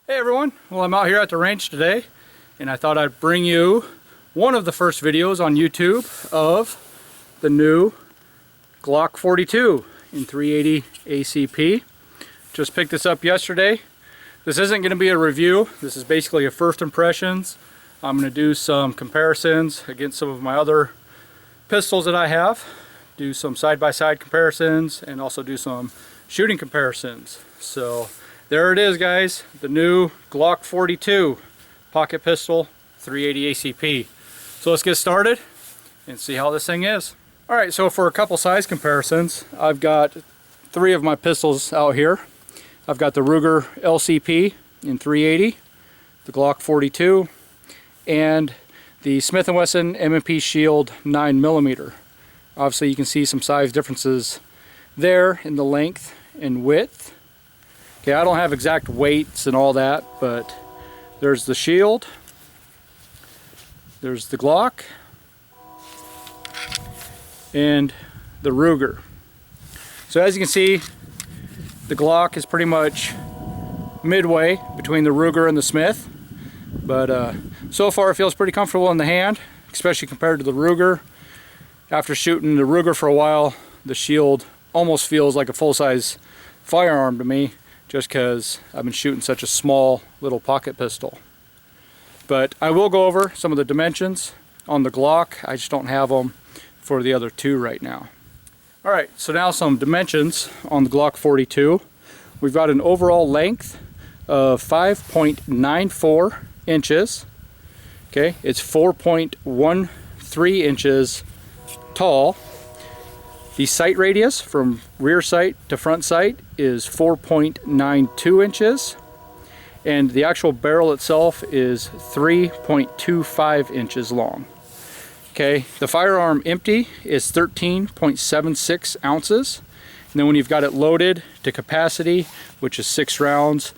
Hey everyone, well I'm out here at the range today and I thought I'd bring you one of the first videos on YouTube of the new Glock 42 in 380 ACP. Just picked this up yesterday. This isn't going to be a review, this is basically a first impressions. I'm going to do some comparisons against some of my other pistols that I have, do some side-by-side comparisons, and also do some shooting comparisons. So there it is, guys, the new Glock 42 pocket pistol 380 ACP. So let's get started and see how this thing is. Alright, so for a couple size comparisons, I've got three of my pistols out here. I've got the Ruger LCP in 380, the Glock 42, and the Smith & Wesson M&P Shield 9mm. Obviously you can see some size differences there in the length and width. Okay, I don't have exact weights and all that, but there's the Shield, there's the Glock, and the Ruger. So as you can see, the Glock is pretty much midway between the Ruger and the Smith, but so far it feels pretty comfortable in the hand, especially compared to the Ruger. After shooting the Ruger for a while, the Shield almost feels like a full-size firearm to me, just because I've been shooting such a small little pocket pistol. But I will go over some of the dimensions on the Glock. I just don't have them for the other two right now. Alright, so now some dimensions on the Glock 42. We've got an overall length of 5.94 inches. Okay, it's 4.13 inches tall. The sight radius from rear sight to front sight is 4.92 inches, and the actual barrel itself is 3.25 inches long. Okay, the firearm empty is 13.76 ounces, and then when you've got it loaded to capacity, which is 6 rounds,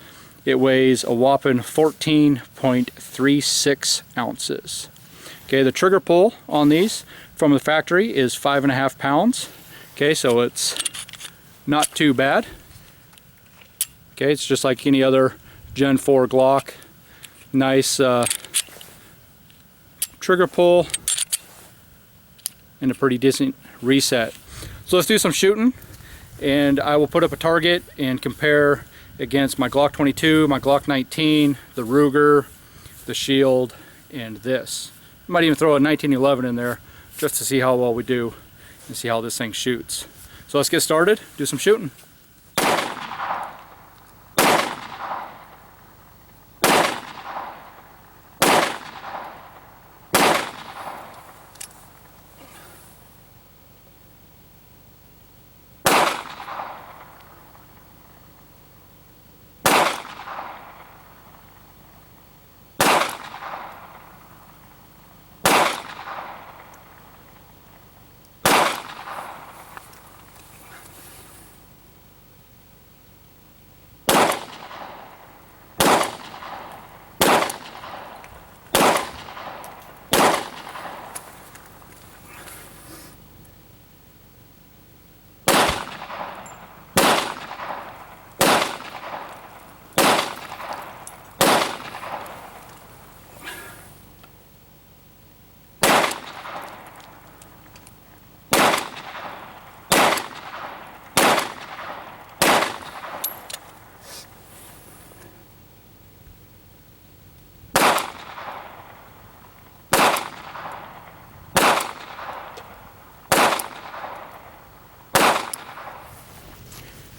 it weighs a whopping 14.36 ounces. Okay, the trigger pull on these from the factory is 5.5 pounds. Okay, so it's not too bad. Okay, it's just like any other Gen 4 Glock. Nice trigger pull and a pretty decent reset. So let's do some shooting, and I will put up a target and compare against my Glock 22, my Glock 19, the Ruger, the Shield, and this. I might even throw a 1911 in there just to see how well we do and see how this thing shoots. So let's get started, do some shooting.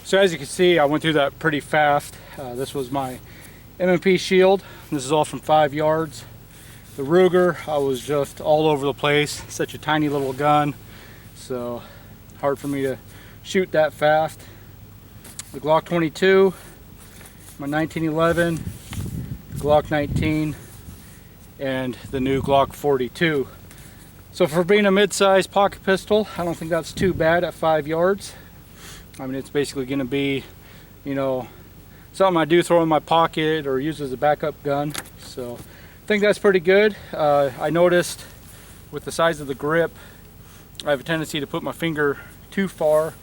So as you can see, I went through that pretty fast. This was my M&P Shield. This is all from 5 yards. The Ruger, I was just all over the place. Such a tiny little gun, so hard for me to shoot that fast. The Glock 22, my 1911, the Glock 19, and the new Glock 42. So for being a mid-size pocket pistol, I don't think that's too bad at 5 yards. I mean, it's basically going to be, you know, something I do throw in my pocket or use as a backup gun. So I think that's pretty good. I noticed with the size of the grip, I have a tendency to put my finger too far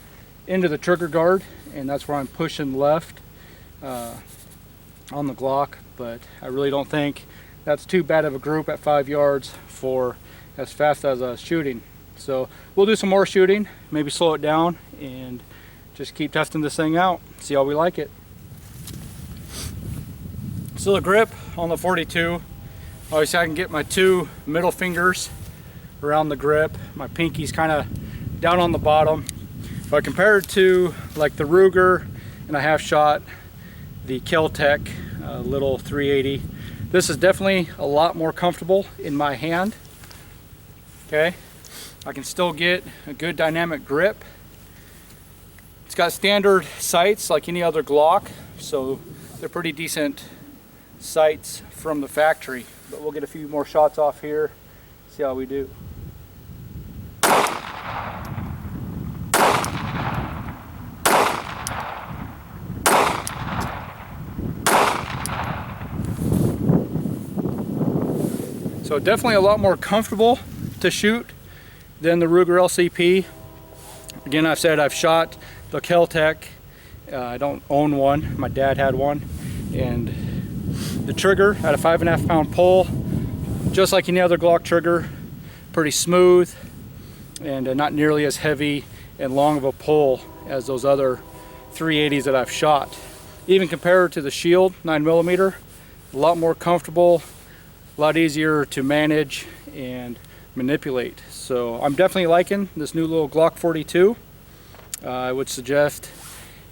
into the trigger guard, and that's where I'm pushing left. on the Glock, but I really don't think that's too bad of a group at 5 yards for as fast as I was shooting. So we'll do some more shooting, maybe slow it down, and just keep testing this thing out, see how we like it. So the grip on the 42, obviously I can get my 2 middle fingers around the grip. My pinky's kind of down on the bottom. But compared to like the Ruger, and I have shot the Kel-Tec little 380, this is definitely a lot more comfortable in my hand. Okay, I can still get a good dynamic grip. It's got standard sights like any other Glock, so they're pretty decent sights from the factory. But we'll get a few more shots off here, see how we do. So definitely a lot more comfortable to shoot than the Ruger LCP. Again, I've said I've shot the Kel-Tec. I don't own one. My dad had one. And the trigger had a 5.5 pound pull, just like any other Glock trigger. Pretty smooth and not nearly as heavy and long of a pull as those other 380s that I've shot. Even compared to the Shield 9mm, a lot more comfortable, a lot easier to manage and manipulate. So I'm definitely liking this new little Glock 42. I would suggest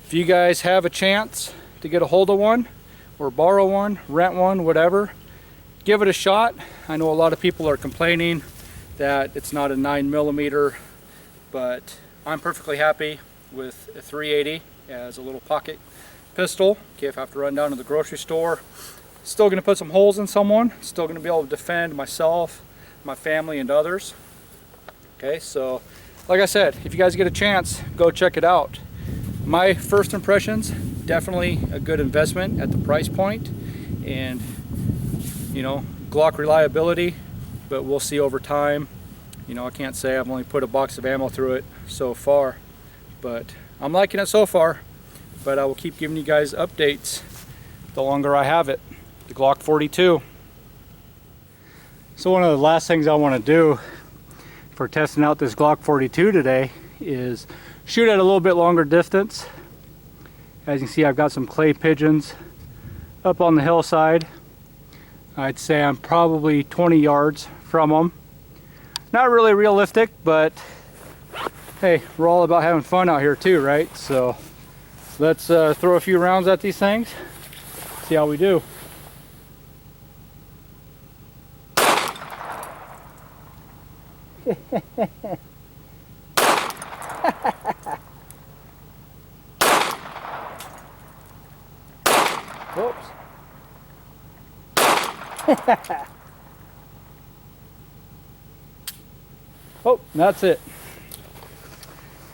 if you guys have a chance to get a hold of one or borrow one, rent one, whatever, give it a shot. I know a lot of people are complaining that it's not a 9mm, but I'm perfectly happy with a 380 as a little pocket pistol. Okay, if I have to run down to the grocery store, still going to put some holes in someone, still going to be able to defend myself, my family, and others. Okay, so like I said, if you guys get a chance, go check it out. My first impressions, definitely a good investment at the price point, and you know, Glock reliability, but we'll see over time. You know, I can't say I've only put a box of ammo through it so far, but I'm liking it so far. But I will keep giving you guys updates the longer I have it. The Glock 42. So one of the last things I want to do for testing out this Glock 42 today is shoot at a little bit longer distance. As you can see, I've got some clay pigeons up on the hillside. I'd say I'm probably 20 yards from them. Not really realistic, but hey, we're all about having fun out here too, right? So let's throw a few rounds at these things, see how we do. Whoops. Oh, that's it.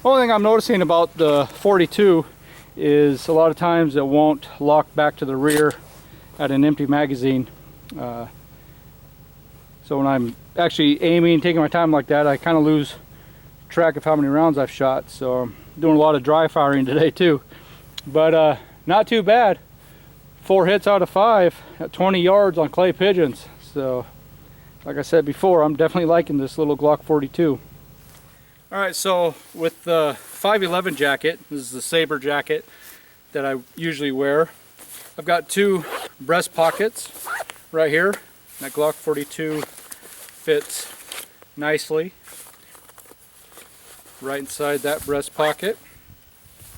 Only thing I'm noticing about the 42 is a lot of times it won't lock back to the rear at an empty magazine. So when I'm actually aiming, taking my time like that, I kind of lose track of how many rounds I've shot. So I'm doing a lot of dry firing today too. But not too bad. 4 hits out of 5 at 20 yards on clay pigeons. So like I said before, I'm definitely liking this little Glock 42. Alright, so with the 511 jacket, this is the Saber jacket that I usually wear. I've got 2 breast pockets right here. That Glock 42 fits nicely right inside that breast pocket.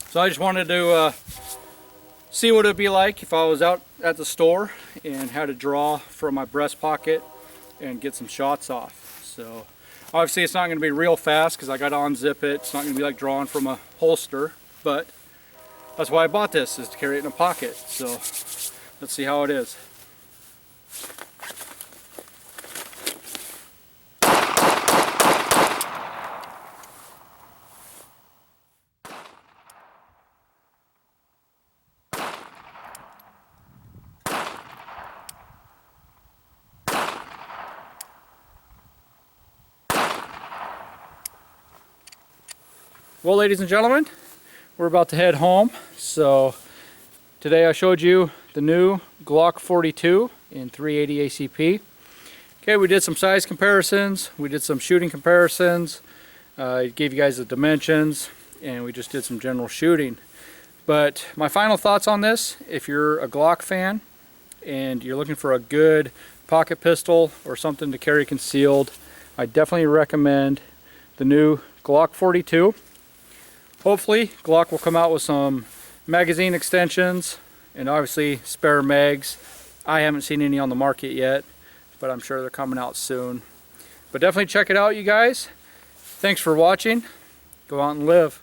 So I just wanted to see what it'd be like if I was out at the store and had to draw from my breast pocket and get some shots off. So obviously it's not going to be real fast because I got to unzip it. It's not going to be like drawing from a holster, but that's why I bought this, is to carry it in a pocket. So let's see how it is. Well, ladies and gentlemen, we're about to head home. So today I showed you the new Glock 42 in 380 ACP. Okay, we did some size comparisons, we did some shooting comparisons, gave you guys the dimensions, and we just did some general shooting. But my final thoughts on this, if you're a Glock fan and you're looking for a good pocket pistol or something to carry concealed, I definitely recommend the new Glock 42. Hopefully Glock will come out with some magazine extensions and obviously spare mags. I haven't seen any on the market yet, but I'm sure they're coming out soon. But definitely check it out, you guys. Thanks for watching. Go out and live.